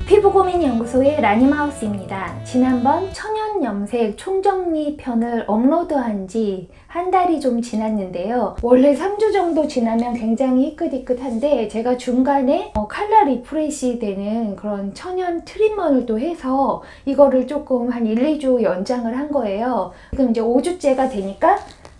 피부고민연구소의 라니마우스입니다. 지난번 천연염색 총정리 편을 업로드한 지 한 달이 좀 지났는데요. 원래 3주 정도 지나면 굉장히 희끗희끗한데 제가 중간에 칼라 리프레시 되는 그런 천연 트리트먼을 또 해서 이거를 조금 한 1, 2주 연장을 한 거예요. 지금 이제 5주째가 되니까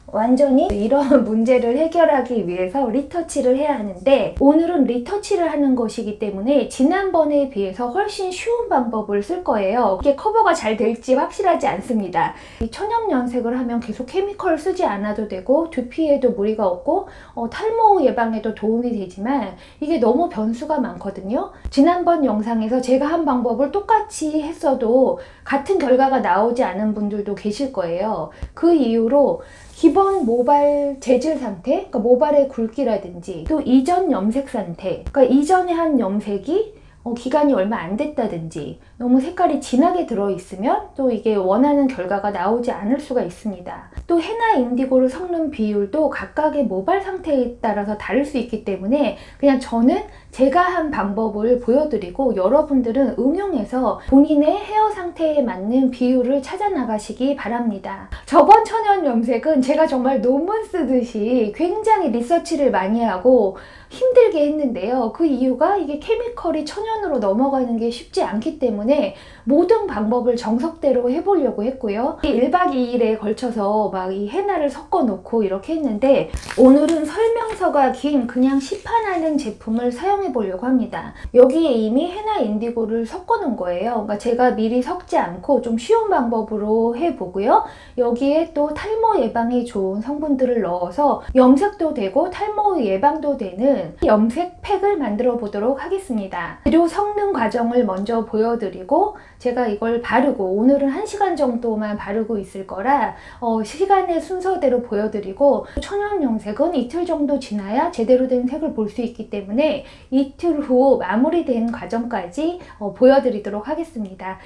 완전히 이런 문제를 해결하기 위해서 리터치를 해야 하는데, 오늘은 리터치를 하는 것이기 때문에 지난번에 비해서 훨씬 쉬운 방법을 쓸 거예요. 이게 커버가 잘 될지 확실하지 않습니다. 이 천연염색을 하면 계속 케미컬을 쓰지 않아도 되고 두피에도 무리가 없고 탈모 예방에도 도움이 되지만 이게 너무 변수가 많거든요. 지난번 영상에서 제가 한 방법을 똑같이 했어도 같은 결과가 나오지 않은 분들도 계실 거예요. 그 이유로 기본 모발 재질 상태, 그러니까 모발의 굵기라든지 또 이전 염색 상태, 그러니까 이전에 한 염색이 기간이 얼마 안 됐다든지 너무 색깔이 진하게 들어있으면 또 이게 원하는 결과가 나오지 않을 수가 있습니다. 또 헤나 인디고를 섞는 비율도 각각의 모발 상태에 따라서 다를 수 있기 때문에 그냥 저는 제가 한 방법을 보여드리고 여러분들은 응용해서 본인의 헤어 상태에 맞는 비율을 찾아 나가시기 바랍니다. 저번 천연 염색은 제가 정말 논문 쓰듯이 굉장히 리서치를 많이 하고 힘들게 했는데요. 그 이유가 이게 케미컬이 천연으로 넘어가는 게 쉽지 않기 때문에 모든 방법을 정석대로 해보려고 했고요. 1박 2일에 걸쳐서 막 이 헤나를 섞어 놓고 이렇게 했는데, 오늘은 설명서가 긴 그냥 시판하는 제품을 사용해 보려고 합니다. 여기에 이미 헤나 인디고를 섞어 놓은 거예요. 그러니까 제가 미리 섞지 않고 좀 쉬운 방법으로 해보고요. 여기에 또 탈모 예방에 좋은 성분들을 넣어서 염색도 되고 탈모 예방도 되는 염색 팩을 만들어 보도록 하겠습니다. 재료 섞는 과정을 먼저 보여드리고 제가 이걸 바르고, 오늘은 1시간 정도만 바르고 있을 거라 시간의 순서대로 보여드리고, 천연 염색은 이틀 정도 지나야 제대로 된 색을 볼 수 있기 때문에 이틀 후 마무리된 과정까지 보여드리도록 하겠습니다.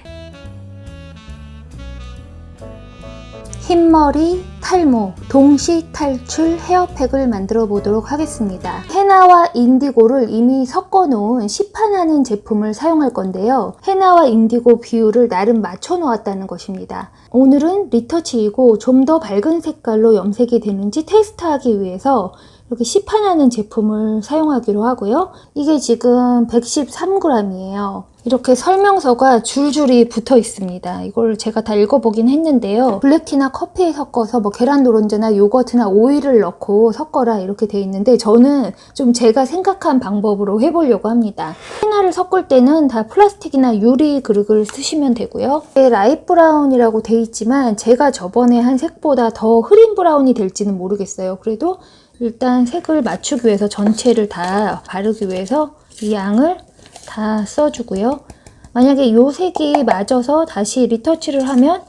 흰머리, 탈모, 동시 탈출 헤어팩을 만들어 보도록 하겠습니다. 헤나와 인디고를 이미 섞어 놓은 시판하는 제품을 사용할 건데요. 헤나와 인디고 비율을 나름 맞춰 놓았다는 것입니다. 오늘은 리터치이고 좀 더 밝은 색깔로 염색이 되는지 테스트하기 위해서 이렇게 시판하는 제품을 사용하기로 하고요. 이게 지금 113g이에요. 이렇게 설명서가 줄줄이 붙어 있습니다. 이걸 제가 다 읽어보긴 했는데요. 블랙티나 커피에 섞어서 뭐 계란 노른자나 요거트나 오일을 넣고 섞어라 이렇게 돼 있는데, 저는 좀 제가 생각한 방법으로 해보려고 합니다. 헤나를 섞을 때는 다 플라스틱이나 유리 그릇을 쓰시면 되고요. 라이트 브라운이라고 돼 있지만 제가 저번에 한 색보다 더 흐린 브라운이 될지는 모르겠어요. 그래도 일단 색을 맞추기 위해서 전체를 다 바르기 위해서 이 양을 다 써주고요. 만약에 이 색이 맞아서 다시 리터치를 하면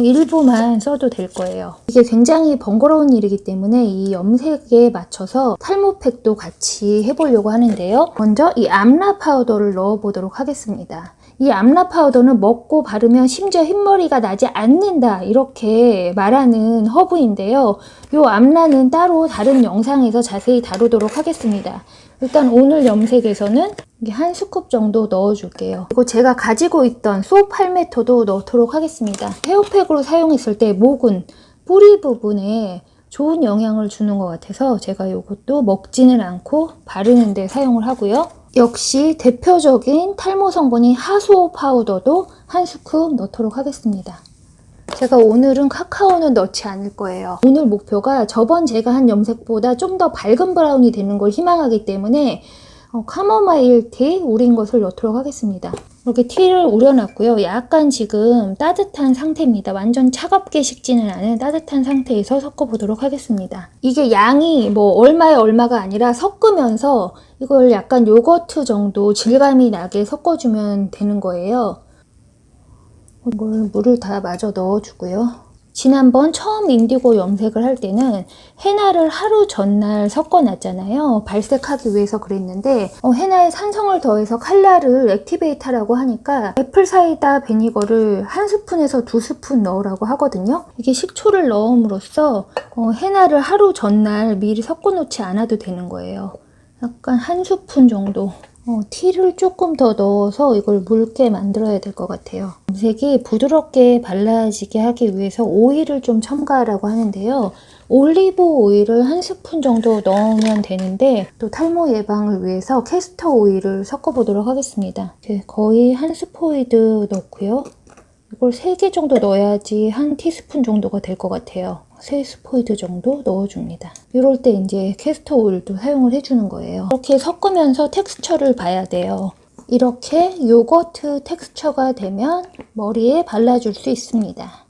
일부만 써도 될 거예요. 이게 굉장히 번거로운 일이기 때문에 이 염색에 맞춰서 탈모팩도 같이 해보려고 하는데요. 먼저 이 암라 파우더를 넣어 보도록 하겠습니다. 이 암라 파우더는 먹고 바르면 심지어 흰머리가 나지 않는다 이렇게 말하는 허브인데요. 이 암라는 따로 다른 영상에서 자세히 다루도록 하겠습니다. 일단 오늘 염색에서는 한 스쿱 정도 넣어줄게요. 그리고 제가 가지고 있던 소 팔메토도 넣도록 하겠습니다. 헤어팩으로 사용했을 때 목은 뿌리 부분에 좋은 영향을 주는 것 같아서 제가 이것도 먹지는 않고 바르는 데 사용을 하고요. 역시 대표적인 탈모 성분인 하수오 파우더도 한 스쿱 넣도록 하겠습니다. 제가 오늘은 카카오는 넣지 않을 거예요. 오늘 목표가 저번 제가 한 염색보다 좀 더 밝은 브라운이 되는 걸 희망하기 때문에 카모마일 티 우린 것을 넣도록 하겠습니다. 이렇게 티를 우려놨고요. 약간 지금 따뜻한 상태입니다. 완전 차갑게 식지는 않은 따뜻한 상태에서 섞어보도록 하겠습니다. 이게 양이 뭐 얼마에 얼마가 아니라 섞으면서 이걸 약간 요거트 정도 질감이 나게 섞어주면 되는 거예요. 이걸 물을 다 마저 넣어주고요. 지난번 처음 인디고 염색을 할 때는 헤나를 하루 전날 섞어놨잖아요. 발색하기 위해서 그랬는데 헤나에 산성을 더해서 칼라를 액티베이트하라고 하니까 애플사이다 비니거를 1스푼에서 2스푼 넣으라고 하거든요. 이게 식초를 넣음으로써 헤나를 하루 전날 미리 섞어놓지 않아도 되는 거예요. 약간 1스푼 정도 티를 조금 더 넣어서 이걸 묽게 만들어야 될 것 같아요. 염색이 부드럽게 발라지게 하기 위해서 오일을 좀 첨가하라고 하는데요. 올리브 오일을 1스푼 정도 넣으면 되는데 또 탈모 예방을 위해서 캐스터 오일을 섞어보도록 하겠습니다. 거의 1스포이드 넣고요. 이걸 3개 정도 넣어야지 1티스푼 정도가 될 것 같아요. 3스포이드 정도 넣어줍니다. 이럴 때 이제 캐스터 오일도 사용을 해주는 거예요. 이렇게 섞으면서 텍스처를 봐야 돼요. 이렇게 요거트 텍스처가 되면 머리에 발라줄 수 있습니다.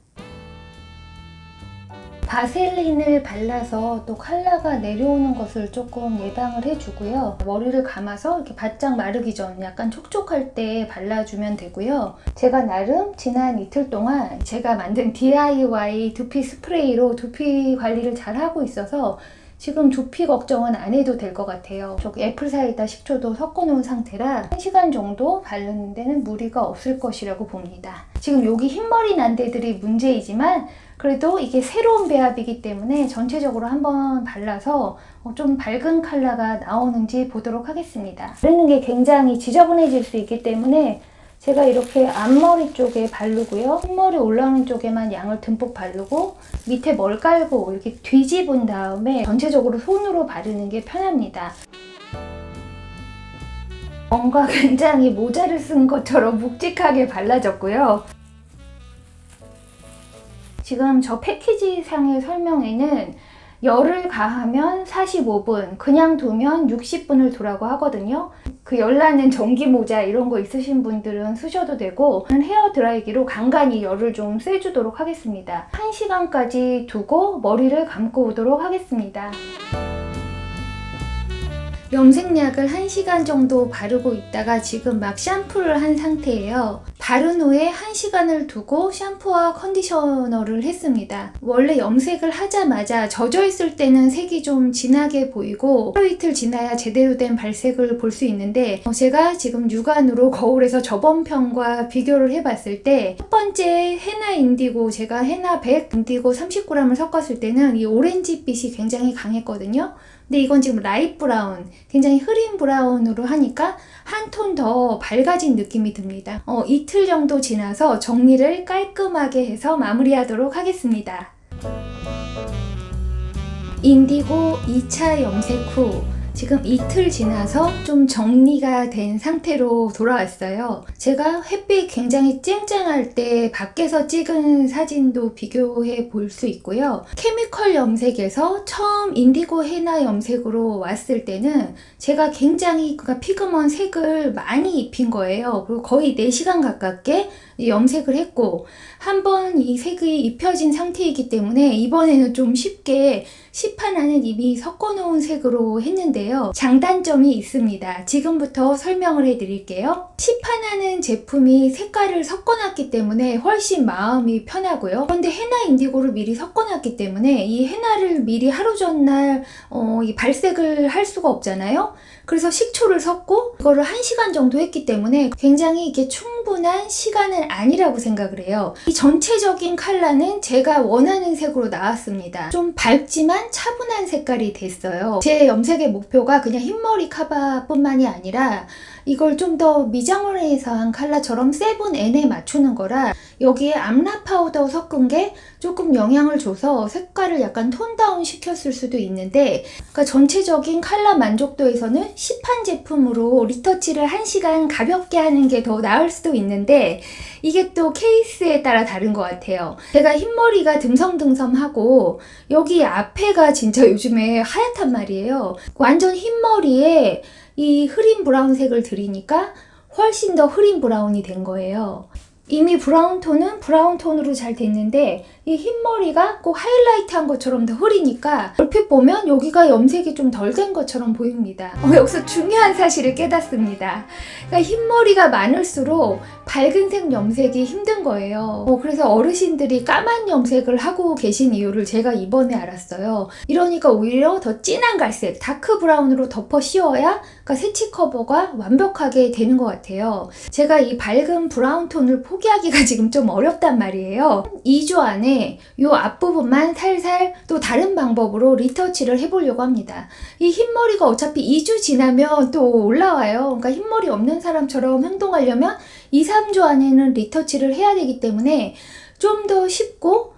바셀린을 발라서 또 컬러가 내려오는 것을 조금 예방을 해주고요. 머리를 감아서 이렇게 바짝 마르기 전 약간 촉촉할 때 발라주면 되고요. 제가 나름 지난 이틀 동안 제가 만든 DIY 두피 스프레이로 두피 관리를 잘 하고 있어서 지금 두피 걱정은 안 해도 될 것 같아요. 저기 애플사이다 식초도 섞어놓은 상태라 1시간 정도 바르는 데는 무리가 없을 것이라고 봅니다. 지금 여기 흰머리 난 데들이 문제이지만 그래도 이게 새로운 배합이기 때문에 전체적으로 한번 발라서 좀 밝은 컬러가 나오는지 보도록 하겠습니다. 바르는 게 굉장히 지저분해질 수 있기 때문에 제가 이렇게 앞머리 쪽에 바르고요. 흰머리 올라오는 쪽에만 양을 듬뿍 바르고 밑에 뭘 깔고 이렇게 뒤집은 다음에 전체적으로 손으로 바르는 게 편합니다. 뭔가 굉장히 모자를 쓴 것처럼 묵직하게 발라졌고요. 지금 저 패키지 상의 설명에는 열을 가하면 45분, 그냥 두면 60분을 두라고 하거든요. 그 열나는 전기 모자 이런 거 있으신 분들은 쓰셔도 되고 헤어 드라이기로 간간히 열을 좀 쐬주도록 하겠습니다. 1시간까지 두고 머리를 감고 오도록 하겠습니다. 염색약을 1시간 정도 바르고 있다가 지금 막 샴푸를 한 상태예요. 바른 후에 1시간을 두고 샴푸와 컨디셔너를 했습니다. 원래 염색을 하자마자 젖어 있을 때는 색이 좀 진하게 보이고 하루 이틀 지나야 제대로 된 발색을 볼 수 있는데 제가 지금 육안으로 거울에서 저번 편과 비교를 해봤을 때 첫 번째 헤나 인디고 제가 헤나 100, 인디고 30g을 섞었을 때는 이 오렌지빛이 굉장히 강했거든요. 근데 이건 지금 라이트 브라운, 굉장히 흐린 브라운으로 하니까 한 톤 더 밝아진 느낌이 듭니다. 이틀 정도 지나서 정리를 깔끔하게 해서 마무리하도록 하겠습니다. 인디고 2차 염색 후 지금 이틀 지나서 좀 정리가 된 상태로 돌아왔어요. 제가 햇빛 굉장히 쨍쨍할 때 밖에서 찍은 사진도 비교해 볼 수 있고요. 케미컬 염색에서 처음 인디고 헤나 염색으로 왔을 때는 제가 굉장히 피그먼 색을 많이 입힌 거예요. 그리고 거의 4시간 가깝게 염색을 했고 한번 이 색이 입혀진 상태이기 때문에 이번에는 좀 쉽게 시판하는 이미 섞어놓은 색으로 했는데요. 장단점이 있습니다. 지금부터 설명을 해드릴게요. 시판하는 제품이 색깔을 섞어놨기 때문에 훨씬 마음이 편하고요. 그런데 헤나 인디고를 미리 섞어놨기 때문에 이 헤나를 미리 하루 전날 이 발색을 할 수가 없잖아요. 그래서 식초를 섞고 이거를 1시간 정도 했기 때문에 굉장히 이게 충분한 시간은 아니라고 생각을 해요. 이 전체적인 컬러는 제가 원하는 색으로 나왔습니다. 좀 밝지만 차분한 색깔이 됐어요. 제 염색의 목표가 그냥 흰머리 커버뿐만이 아니라 이걸 좀 더 미장원에서 한 컬러처럼 세븐N에 맞추는 거라 여기에 암라 파우더 섞은 게 조금 영향을 줘서 색깔을 약간 톤다운 시켰을 수도 있는데 그러니까 전체적인 컬러 만족도에서는 시판 제품으로 리터치를 1시간 가볍게 하는 게 더 나을 수도 있는데 이게 또 케이스에 따라 다른 것 같아요. 제가 흰머리가 듬성듬성하고 여기 앞에가 진짜 요즘에 하얗단 말이에요. 완전 흰머리에 이 흐린 브라운색을 들이니까 훨씬 더 흐린 브라운이 된 거예요. 이미 브라운 톤은 브라운 톤으로 잘 됐는데 이 흰머리가 꼭 하이라이트한 것처럼 더 흐리니까 얼핏 보면 여기가 염색이 좀 덜 된 것처럼 보입니다. 여기서 중요한 사실을 깨닫습니다. 그러니까 흰머리가 많을수록 밝은색 염색이 힘든 거예요. 그래서 어르신들이 까만 염색을 하고 계신 이유를 제가 이번에 알았어요. 이러니까 오히려 더 진한 갈색, 다크 브라운으로 덮어 씌워야 그러니까 세치 커버가 완벽하게 되는 것 같아요. 제가 이 밝은 브라운 톤을 포기하기가 지금 좀 어렵단 말이에요. 2주 안에 이 앞부분만 살살 또 다른 방법으로 리터치를 해보려고 합니다. 이 흰머리가 어차피 2주 지나면 또 올라와요. 그러니까 흰머리 없는 사람처럼 행동하려면 2, 3주 안에는 리터치를 해야 되기 때문에 좀 더 쉽고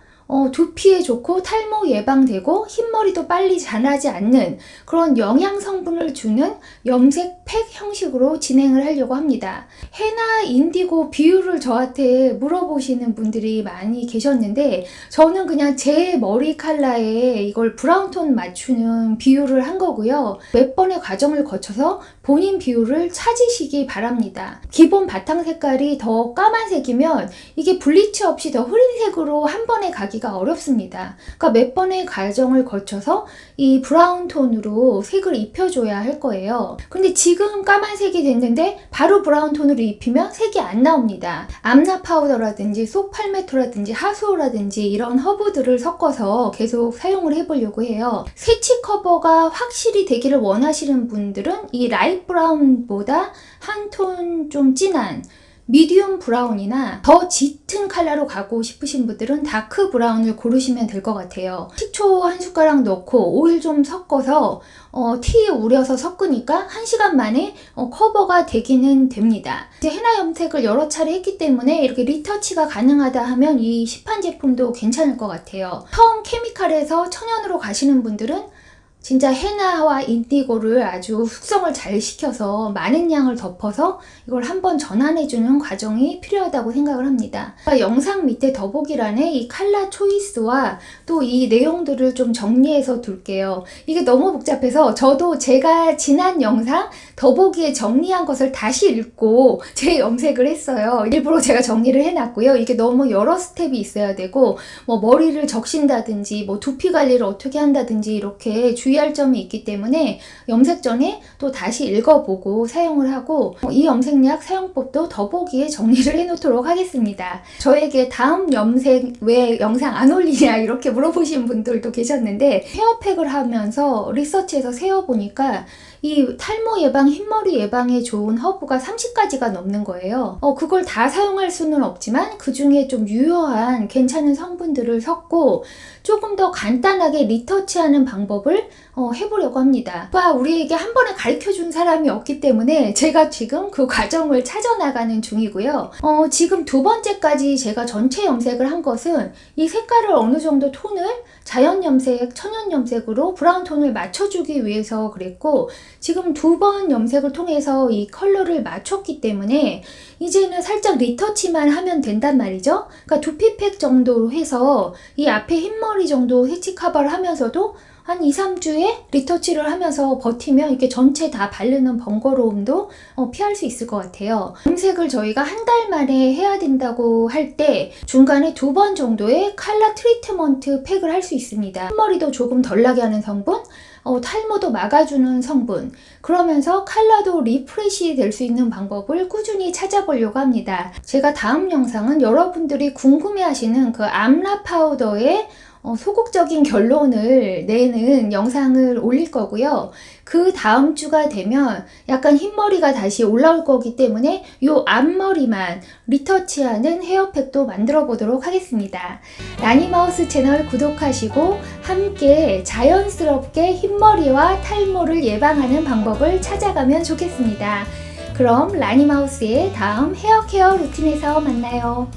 두피에 좋고 탈모 예방되고 흰머리도 빨리 자라지 않는 그런 영양 성분을 주는 염색 팩 형식으로 진행을 하려고 합니다. 헤나 인디고 비율을 저한테 물어보시는 분들이 많이 계셨는데 저는 그냥 제 머리 컬러에 이걸 브라운톤 맞추는 비율을 한 거고요. 몇 번의 과정을 거쳐서 본인 비율을 찾으시기 바랍니다. 기본 바탕 색깔이 더 까만색이면 이게 블리치 없이 더 흐린색으로 한 번에 가기가 어렵습니다. 그러니까 몇 번의 과정을 거쳐서 이 브라운 톤으로 색을 입혀줘야 할 거예요. 근데 지금 까만색이 됐는데 바로 브라운 톤으로 입히면 색이 안 나옵니다. 암라 파우더라든지 쏙팔메토라든지 하수오라든지 이런 허브들을 섞어서 계속 사용을 해보려고 해요. 새치 커버가 확실히 되기를 원하시는 분들은 이 라이트 브라운보다 한 톤 좀 진한 미디움 브라운이나 더 짙은 컬러로 가고 싶으신 분들은 다크 브라운을 고르시면 될 것 같아요. 식초 한 숟가락 넣고 오일 좀 섞어서 티에 우려서 섞으니까 1시간 만에 커버가 되기는 됩니다. 이제 헤나 염색을 여러 차례 했기 때문에 이렇게 리터치가 가능하다 하면 이 시판 제품도 괜찮을 것 같아요. 처음 케미칼에서 천연으로 가시는 분들은 진짜 헤나와 인디고를 아주 숙성을 잘 시켜서 많은 양을 덮어서 이걸 한번 전환해주는 과정이 필요하다고 생각을 합니다. 영상 밑에 더보기란에 이 컬러 초이스와 또 이 내용들을 좀 정리해서 둘게요. 이게 너무 복잡해서 저도 제가 지난 영상 더보기에 정리한 것을 다시 읽고 재염색을 했어요. 일부러 제가 정리를 해놨고요. 이게 너무 여러 스텝이 있어야 되고 뭐 머리를 적신다든지 뭐 두피 관리를 어떻게 한다든지 이렇게 주의할 점이 있기 때문에 염색 전에 또 다시 읽어보고 사용을 하고 이 염색약 사용법도 더보기에 정리를 해놓도록 하겠습니다. 저에게 다음 염색 왜 영상 안 올리냐 이렇게 물어보신 분들도 계셨는데 헤어팩을 하면서 리서치해서 세어보니까 이 탈모 예방, 흰머리 예방에 좋은 허브가 30가지가 넘는 거예요. 그걸 다 사용할 수는 없지만 그 중에 좀 유효한 괜찮은 성분들을 섞고 조금 더 간단하게 리터치하는 방법을 해보려고 합니다. 우리에게 한 번에 가르쳐준 사람이 없기 때문에 제가 지금 그 과정을 찾아나가는 중이고요. 지금 두 번째까지 제가 전체 염색을 한 것은 이 색깔을 어느 정도 톤을 자연 염색, 천연 염색으로 브라운 톤을 맞춰주기 위해서 그랬고 지금 두 번 염색을 통해서 이 컬러를 맞췄기 때문에 이제는 살짝 리터치만 하면 된단 말이죠. 그러니까 두피팩 정도로 해서 이 앞에 흰머리 정도 해치 커버를 하면서도 한 2, 3주에 리터치를 하면서 버티면 이렇게 전체 다 바르는 번거로움도 피할 수 있을 것 같아요. 염색을 저희가 한 달 만에 해야 된다고 할 때 중간에 2번 정도의 컬러 트리트먼트 팩을 할 수 있습니다. 흰머리도 조금 덜 나게 하는 성분, 탈모도 막아주는 성분, 그러면서 컬러도 리프레시 될 수 있는 방법을 꾸준히 찾아보려고 합니다. 제가 다음 영상은 여러분들이 궁금해하시는 그 암라 파우더의 소극적인 결론을 내는 영상을 올릴 거고요. 그 다음 주가 되면 약간 흰머리가 다시 올라올 거기 때문에 이 앞머리만 리터치하는 헤어팩도 만들어 보도록 하겠습니다. 라니마우스 채널 구독하시고 함께 자연스럽게 흰머리와 탈모를 예방하는 방법을 찾아가면 좋겠습니다. 그럼 라니마우스의 다음 헤어케어 루틴에서 만나요.